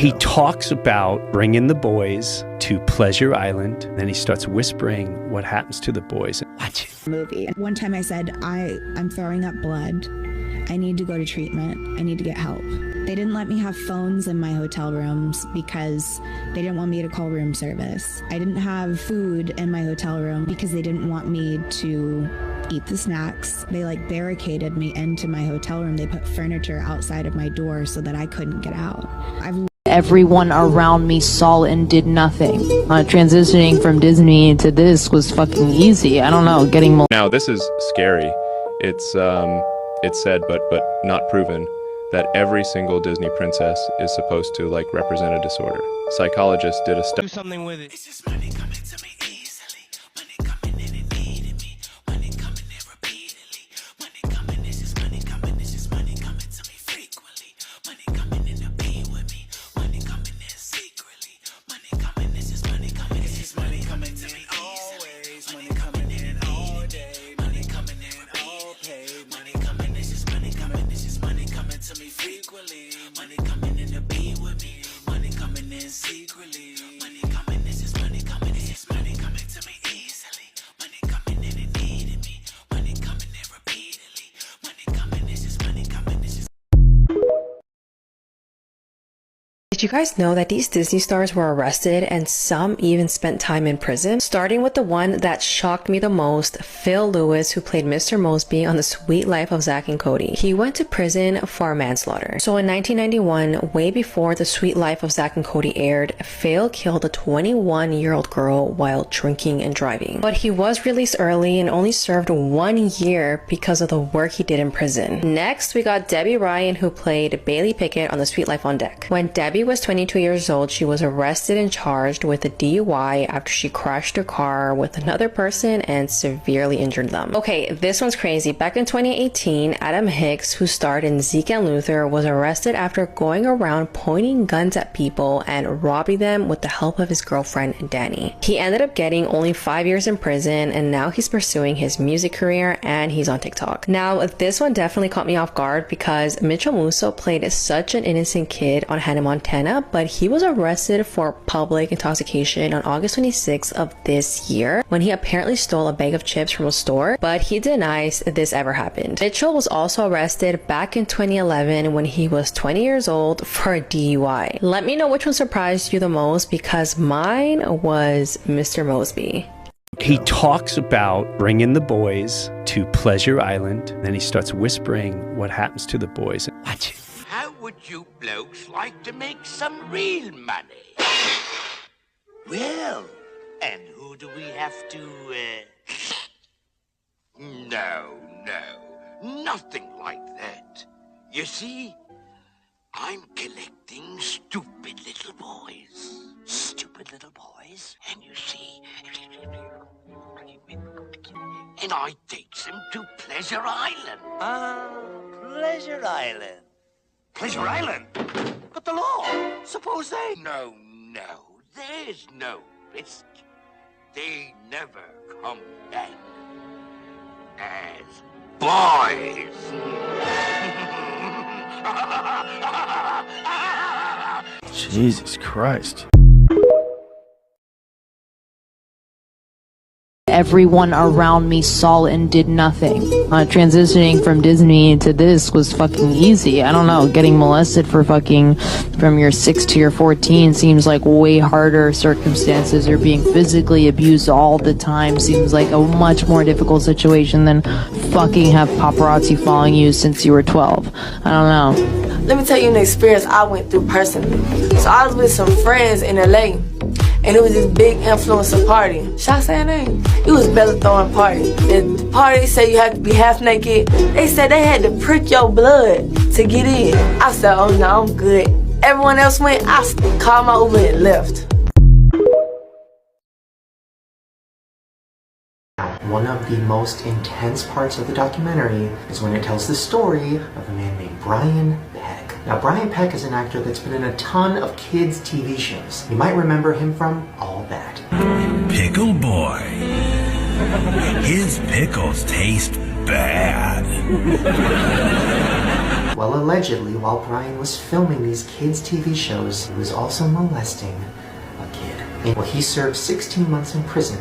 He talks about bringing the boys to Pleasure Island. Then he starts whispering what happens to the boys. Watch it. Movie. One time I said, I'm throwing up blood. I need to go to treatment. I need to get help. They didn't let me have phones in my hotel rooms because they didn't want me to call room service. I didn't have food in my hotel room because they didn't want me to eat the snacks. They like barricaded me into my hotel room. They put furniture outside of my door so that I couldn't get out. Everyone around me saw and did nothing. Transitioning from Disney to this was fucking easy. I don't know, getting... Now, this is scary. It's said, but not proven, that every single Disney princess is supposed to, like, represent a disorder. Psychologists did a study. Do something with it. It's just money coming to me easily. Money coming in and needing me. Money coming in repeatedly. Money coming, it's just money coming. It's just money coming to me frequently. Money coming in to be with me. Money coming in secretly. Money coming, it's just money coming. It's just money coming to me always. Money coming in all day. Money coming in all paid. Money coming, it's just money coming. It's just money coming to me frequently. Money coming in to be with me. Money coming in secretly. Money coming, it's just money coming. It's just money coming to me easily. Money coming in and needing me. Money coming in repeatedly. Money coming, it's just money coming. It's just... Did you guys know that these Disney stars were arrested and some even spent time in prison? Starting with the one that shocked me the most, Phil Lewis, who played Mr. Mosby on The Sweet Life of Zack and Cody. He went to prison for manslaughter. So in 1991, way before The Sweet Life of Zack and Cody aired, Phil killed a 21-year-old girl while drinking and driving. But he was released early and only served 1 year because of the work he did in prison. Next, we got Debbie Ryan, who played Bailey Pickett on The Sweet Life on Deck. When Debbie was 22 years old, she was arrested and charged with a DUI after she crashed her car with another person and severely injured them. Okay, this one's crazy. Back in 2018, Adam Hicks, who starred in Zeke and Luther, was arrested after going around pointing guns at people and robbing them with the help of his girlfriend, Danny. He ended up getting only 5 years in prison, and now he's pursuing his music career and he's on TikTok. Now, this one definitely caught me off guard because Mitchell Musso played such an innocent kid on Hannah Montana, but he was arrested for public intoxication on August 26th of this year when he apparently stole a bag of chips from a store, but he denies this ever happened. Mitchell was also arrested back in 2011 when he was 20 years old for a DUI. Let me know which one surprised you the most because mine was Mr. Mosby. He talks about bringing the boys to Pleasure Island. Then he starts whispering what happens to the boys. Watch it. How would you blokes like to make some real money? Well, and who do we have to, No, nothing like that. You see, I'm collecting stupid little boys. Stupid little boys? And you see, and I takes them to Pleasure Island. Ah, Pleasure Island. Pleasure Island? But the law, suppose they... No, there's no risk. They never come back as boys. Jesus Christ. Everyone around me saw and did nothing. Transitioning from Disney to this was fucking easy. I don't know, getting molested for fucking from your 6 to your 14 seems like way harder circumstances, or being physically abused all the time seems like a much more difficult situation than fucking have paparazzi following you since you were 12. I don't know. Let me tell you an experience I went through personally. So I was with some friends in LA, and it was this big influencer party. Should I say her name? It was belly throwing party. The party said you had to be half naked. They said they had to prick your blood to get in. I said, oh no, I'm good. Everyone else went, I called my Uber and left. One of the most intense parts of the documentary is when it tells the story of a man named Brian Peck. Now, Brian Peck is an actor that's been in a ton of kids' TV shows. You might remember him from All That. Pickle Boy. His pickles taste bad. Well, allegedly, while Brian was filming these kids' TV shows, he was also molesting a kid. Well, he served 16 months in prison,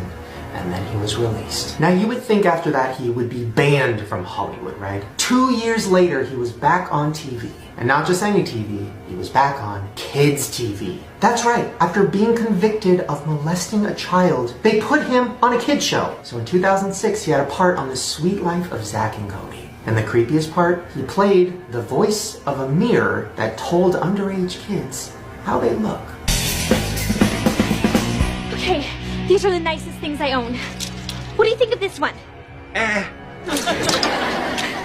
and then he was released. Now, you would think after that he would be banned from Hollywood, right? 2 years later, he was back on TV. And not just any TV, he was back on kids' TV. That's right, after being convicted of molesting a child, they put him on a kid show. So in 2006, he had a part on The Sweet Life of Zack and Cody. And the creepiest part, he played the voice of a mirror that told underage kids how they look. Okay, these are the nicest things I own. What do you think of this one?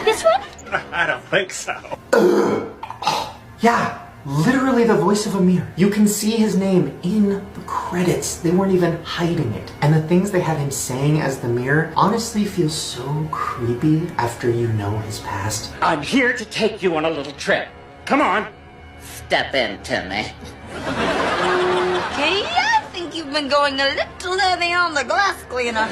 This one? I don't think so. Yeah, literally the voice of a mirror. You can see his name in the credits. They weren't even hiding it. And the things they had him saying as the mirror honestly feel so creepy after you know his past. I'm here to take you on a little trip. Come on. Step into me. Okay, I think you've been going a little heavy on the glass cleaner.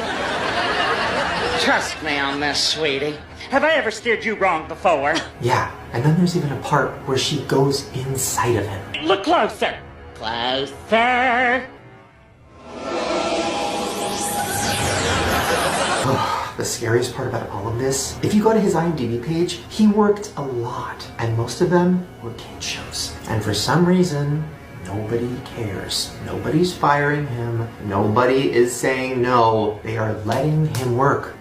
Trust me on this, sweetie. Have I ever steered you wrong before? Yeah, and then there's even a part where she goes inside of him. Look closer. Closer. The scariest part about all of this, if you go to his IMDb page, he worked a lot, and most of them were kid shows. And for some reason, nobody cares. Nobody's firing him. Nobody is saying no. They are letting him work.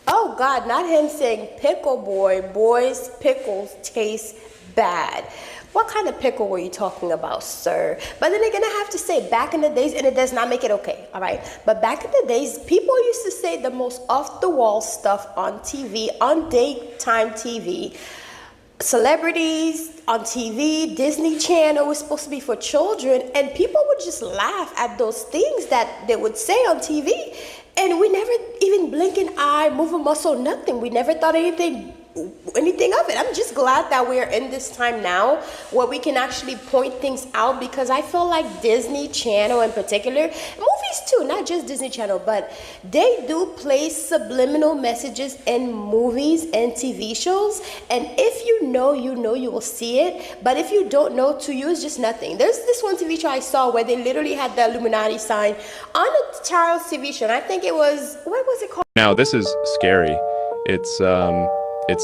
Oh God, not him saying, pickle boy, boys, pickles taste bad. What kind of pickle were you talking about, sir? But then again, I have to say, back in the days, and it does not make it okay, all right? But back in the days, people used to say the most off-the-wall stuff on TV, on daytime TV. Celebrities on TV, Disney Channel was supposed to be for children, and people would just laugh at those things that they would say on TV. And we never even blink an eye, move a muscle, nothing. We never thought anything of it. I'm just glad that we're in this time now where we can actually point things out, because I feel like Disney Channel in particular, movies too, not just Disney Channel, but they do place subliminal messages in movies and TV shows. And if you know, you will see it. But if you don't know, to you, it's just nothing. There's this one TV show I saw where they literally had the Illuminati sign on a child's TV show. And I think it was, what was it called? Now, this is scary. It's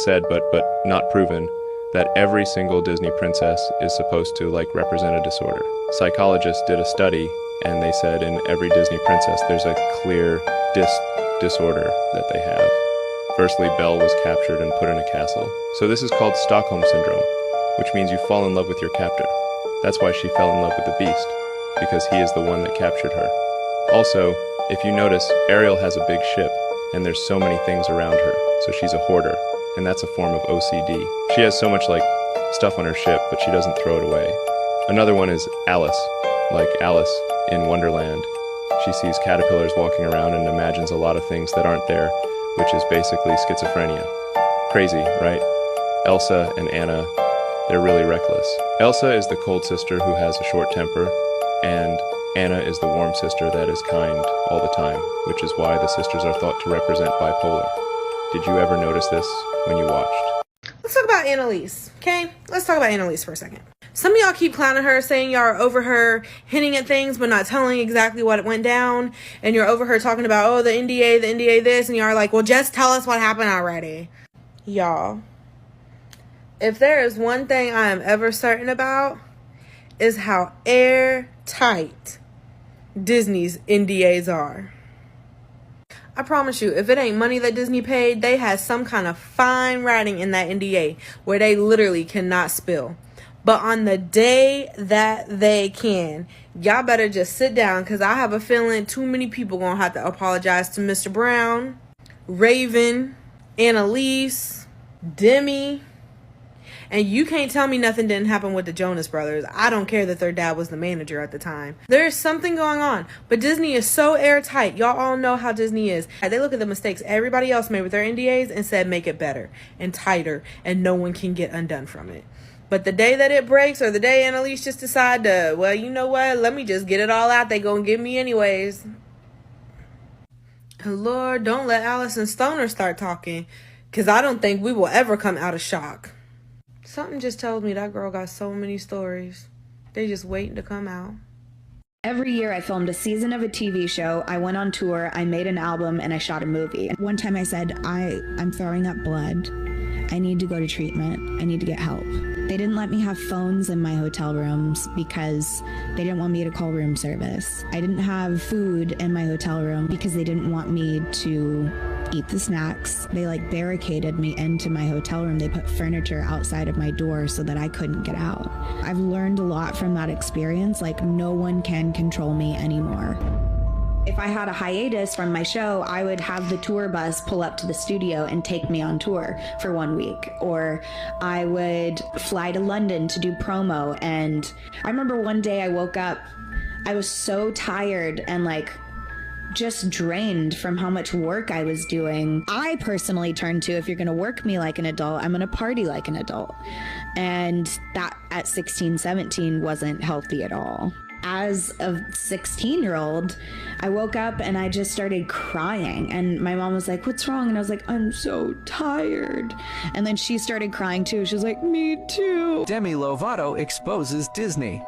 said, but not proven, that every single Disney princess is supposed to, like, represent a disorder. Psychologists did a study, and they said in every Disney princess there's a clear disorder that they have. Firstly, Belle was captured and put in a castle. So this is called Stockholm Syndrome, which means you fall in love with your captor. That's why she fell in love with the Beast, because he is the one that captured her. Also, if you notice, Ariel has a big ship, and there's so many things around her, so she's a hoarder. And that's a form of OCD. She has so much, like, stuff on her ship, but she doesn't throw it away. Another one is Alice, like Alice in Wonderland. She sees caterpillars walking around and imagines a lot of things that aren't there, which is basically schizophrenia. Crazy, right? Elsa and Anna, they're really reckless. Elsa is the cold sister who has a short temper, and Anna is the warm sister that is kind all the time, which is why the sisters are thought to represent bipolar. Did you ever notice this when you watched? Let's talk about Annalise, okay? Let's talk about Annalise for a second. Some of y'all keep clowning her, saying y'all are over her hinting at things but not telling exactly what went down. And you're over her talking about, oh, the NDA this. And y'all are like, well, just tell us what happened already. Y'all, if there is one thing I am ever certain about, is how airtight Disney's NDAs are. I promise you, if it ain't money that Disney paid, they had some kind of fine writing in that NDA where they literally cannot spill. But on the day that they can, y'all better just sit down, because I have a feeling too many people gonna have to apologize to Mr. Brown, Raven, Annalise, Demi. And you can't tell me nothing didn't happen with the Jonas Brothers. I don't care that their dad was the manager at the time. There's something going on. But Disney is so airtight. Y'all all know how Disney is. They look at the mistakes everybody else made with their NDAs and said make it better and tighter, and no one can get undone from it. But the day that it breaks, or the day Annalise just decide to, well, you know what, let me just get it all out, they gonna give me anyways. And Lord, don't let Alice and Stoner start talking, because I don't think we will ever come out of shock. Something just tells me that girl got so many stories. They just waiting to come out. Every year I filmed a season of a TV show, I went on tour, I made an album, and I shot a movie. One time I said, I'm throwing up blood. I need to go to treatment. I need to get help. They didn't let me have phones in my hotel rooms because they didn't want me to call room service. I didn't have food in my hotel room because they didn't want me to eat the snacks. They like barricaded me into my hotel room. They put furniture outside of my door so that I couldn't get out. I've learned a lot from that experience. Like, no one can control me anymore. If I had a hiatus from my show, I would have the tour bus pull up to the studio and take me on tour for 1 week. Or I would fly to London to do promo. And I remember one day I woke up, I was so tired and like just drained from how much work I was doing. I personally turned to, if you're gonna work me like an adult, I'm gonna party like an adult. And that at 16, 17 wasn't healthy at all. As a 16-year-old, I woke up and I just started crying. And my mom was like, what's wrong? And I was like, I'm so tired. And then she started crying too. She was like, me too. Demi Lovato exposes Disney.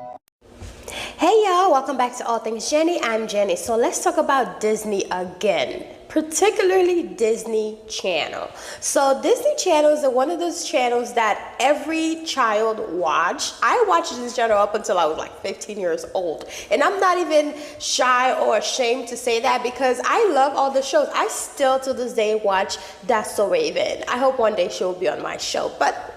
Hey y'all, welcome back to All Things Jenny. I'm Jenny. So let's talk about Disney again, particularly Disney Channel. So Disney Channel is one of those channels that every child watched. I watched this channel up until I was like 15 years old. And I'm not even shy or ashamed to say that because I love all the shows. I still to this day watch That's So Raven. I hope one day she'll be on my show. But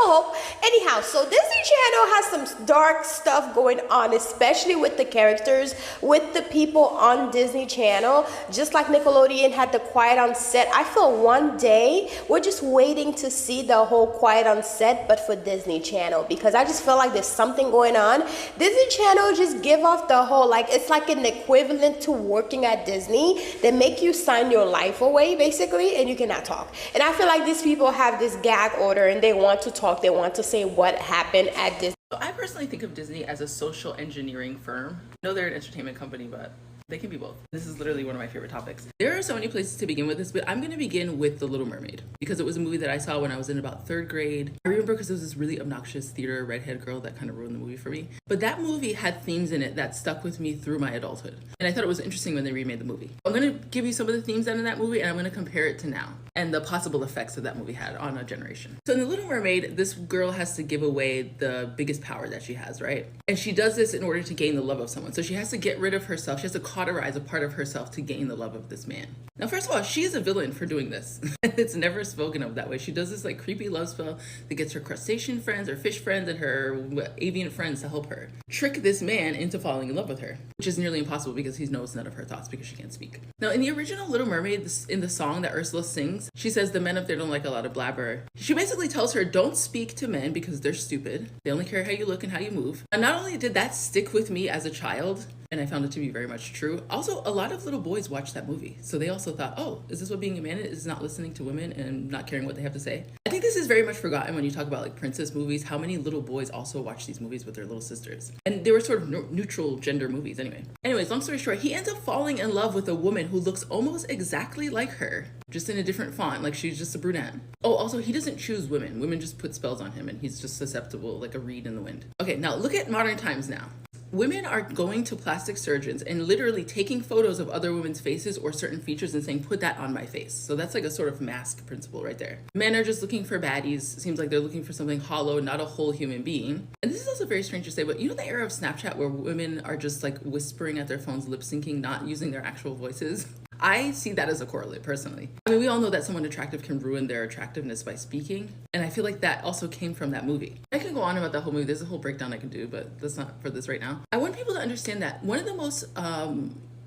hope. Anyhow, so Disney Channel has some dark stuff going on, especially with the characters, with the people on Disney Channel. Just like Nickelodeon had the Quiet on Set, I feel one day we're just waiting to see the whole Quiet on Set, but for Disney Channel, because I just feel like there's something going on. Disney Channel just give off the whole, like, it's like an equivalent to working at Disney. They make you sign your life away, basically, and you cannot talk. And I feel like these people have this gag order and they want to talk. They want to say what happened at Disney. I personally think of Disney as a social engineering firm. I know they're an entertainment company, but they can be both. This is literally one of my favorite topics. There are so many places to begin with this, but I'm going to begin with The Little Mermaid because it was a movie that I saw when I was in about 3rd grade. I remember because there was this really obnoxious theater redhead girl that kind of ruined the movie for me. But that movie had themes in it that stuck with me through my adulthood. And I thought it was interesting when they remade the movie. I'm going to give you some of the themes that in that movie, and I'm going to compare it to now and the possible effects that movie had on a generation. So in The Little Mermaid, this girl has to give away the biggest power that she has, right? And she does this in order to gain the love of someone. So she has to get rid of herself. She has to cauterize a part of herself to gain the love of this man. Now, first of all, she is a villain for doing this. It's never spoken of that way. She does this like creepy love spell that gets her crustacean friends or fish friends and her avian friends to help her trick this man into falling in love with her, which is nearly impossible because he knows none of her thoughts because she can't speak. Now, in the original Little Mermaid, in the song that Ursula sings, she says the men up there don't like a lot of blabber. She basically tells her, don't speak to men because they're stupid. They only care how you look and how you move. And not only did that stick with me as a child, and I found it to be very much true. Also, a lot of little boys watched that movie. So they also thought, oh, is this what being a man is? Not listening to women and not caring what they have to say? I think this is very much forgotten when you talk about like princess movies, how many little boys also watch these movies with their little sisters. And they were sort of neutral gender movies anyway. Anyways, long story short, he ends up falling in love with a woman who looks almost exactly like her, just in a different font, like she's just a brunette. Oh, also, he doesn't choose women. Women just put spells on him and he's just susceptible, like a reed in the wind. Okay, now look at modern times now. Women are going to plastic surgeons and literally taking photos of other women's faces or certain features and saying, put that on my face. So that's like a sort of mask principle right there. Men are just looking for baddies. It seems like they're looking for something hollow, not a whole human being. And this is also very strange to say, but you know the era of Snapchat where women are just like whispering at their phones, lip syncing, not using their actual voices? I see that as a correlate personally. I mean, we all know that someone attractive can ruin their attractiveness by speaking. And I feel like that also came from that movie. I can go on about that whole movie. There's a whole breakdown I can do, but that's not for this right now. I want people to understand that one of the most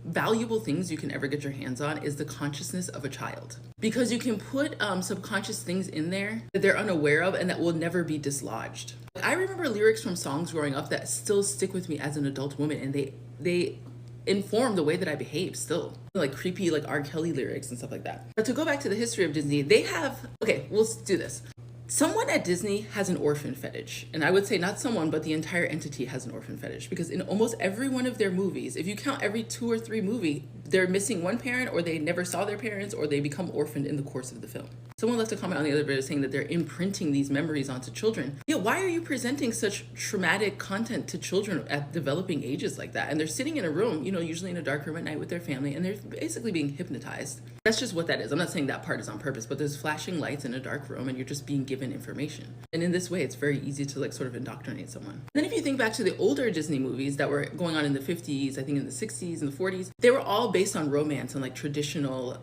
valuable things you can ever get your hands on is the consciousness of a child. Because you can put subconscious things in there that they're unaware of and that will never be dislodged. I remember lyrics from songs growing up that still stick with me as an adult woman, and they inform the way that I behave still. Like creepy, like R. Kelly lyrics and stuff like that. But to go back to the history of Disney, they have, okay, we'll do this. Someone at Disney has an orphan fetish. And I would say not someone, but the entire entity has an orphan fetish. Because in almost every one of their movies, if you count every 2 or 3 movie, they're missing one parent, or they never saw their parents, or they become orphaned in the course of the film. Someone left a comment on the other video saying that they're imprinting these memories onto children. Yeah, why are you presenting such traumatic content to children at developing ages like that? And they're sitting in a room, you know, usually in a dark room at night with their family, and they're basically being hypnotized. That's just what that is. I'm not saying that part is on purpose, but there's flashing lights in a dark room and you're just being given information. And in this way, it's very easy to like sort of indoctrinate someone. Then if you think back to the older Disney movies that were going on in the 50s, I think in the 60s and the 40s, they were all based on romance and like traditional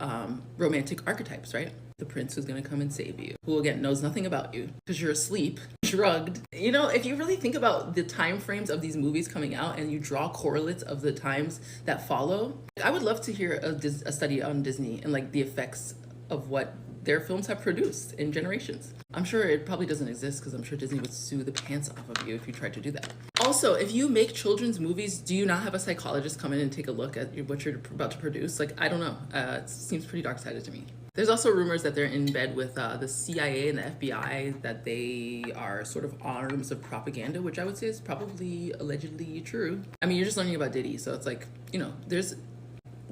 romantic archetypes, right? The prince who's gonna come and save you, who again knows nothing about you because you're asleep, shrugged. You know, if you really think about the time frames of these movies coming out and you draw correlates of the times that follow, I would love to hear a study on Disney and like the effects of what their films have produced in generations. I'm sure it probably doesn't exist because I'm sure Disney would sue the pants off of you if you tried to do that. Also, if you make children's movies, do you not have a psychologist come in and take a look at what you're about to produce? Like, I don't know. It seems pretty dark-sided to me. There's also rumors that they're in bed with the CIA and the FBI, that they are sort of arms of propaganda, which I would say is probably allegedly true. I mean, you're just learning about Diddy, so it's like, you know, there's...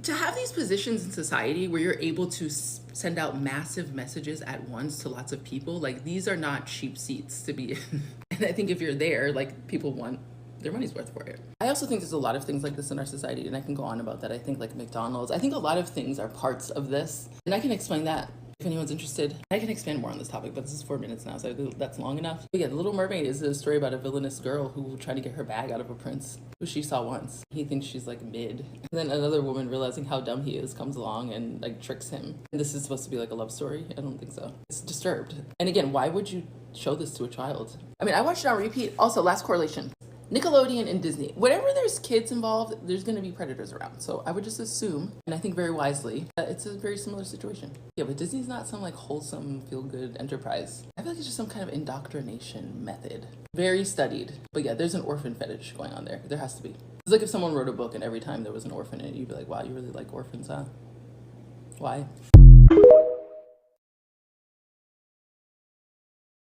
To have these positions in society where you're able to send out massive messages at once to lots of people, like these are not cheap seats to be in. And I think if you're there, like people want their money's worth for it. I also think there's a lot of things like this in our society, and I can go on about that. I think like McDonald's, I think a lot of things are parts of this, and I can explain that if anyone's interested. I can expand more on this topic, but this is 4 minutes now, so that's long enough. But yeah, The Little Mermaid is a story about a villainous girl who tried to get her bag out of a prince who she saw once. He thinks she's like mid. And then another woman, realizing how dumb he is, comes along and like tricks him. And this is supposed to be like a love story? I don't think so. It's disturbed. And again, why would you show this to a child? I mean, I watched it on repeat. Also, last correlation. Nickelodeon and Disney. Whenever there's kids involved, there's going to be predators around. So I would just assume, and I think very wisely, that it's a very similar situation. Yeah, but Disney's not some like wholesome, feel-good enterprise. I feel like it's just some kind of indoctrination method. Very studied. But yeah, there's an orphan fetish going on there. There has to be. It's like if someone wrote a book and every time there was an orphan in it, you'd be like, wow, you really like orphans, huh? Why?